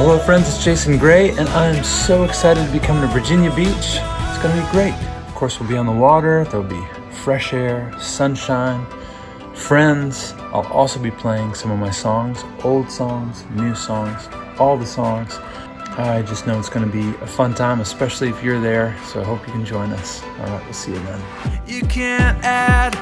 Hello friends, it's Jason Gray, and I'm so excited to be coming to Virginia Beach. It's gonna be great. Of course, we'll be on the water, there'll be fresh air, sunshine, friends. I'll also be playing some of my songs, old songs, new songs, all the songs. I just know it's gonna be a fun time, especially if you're there, so I hope you can join us. All right, we'll see you then. You can't add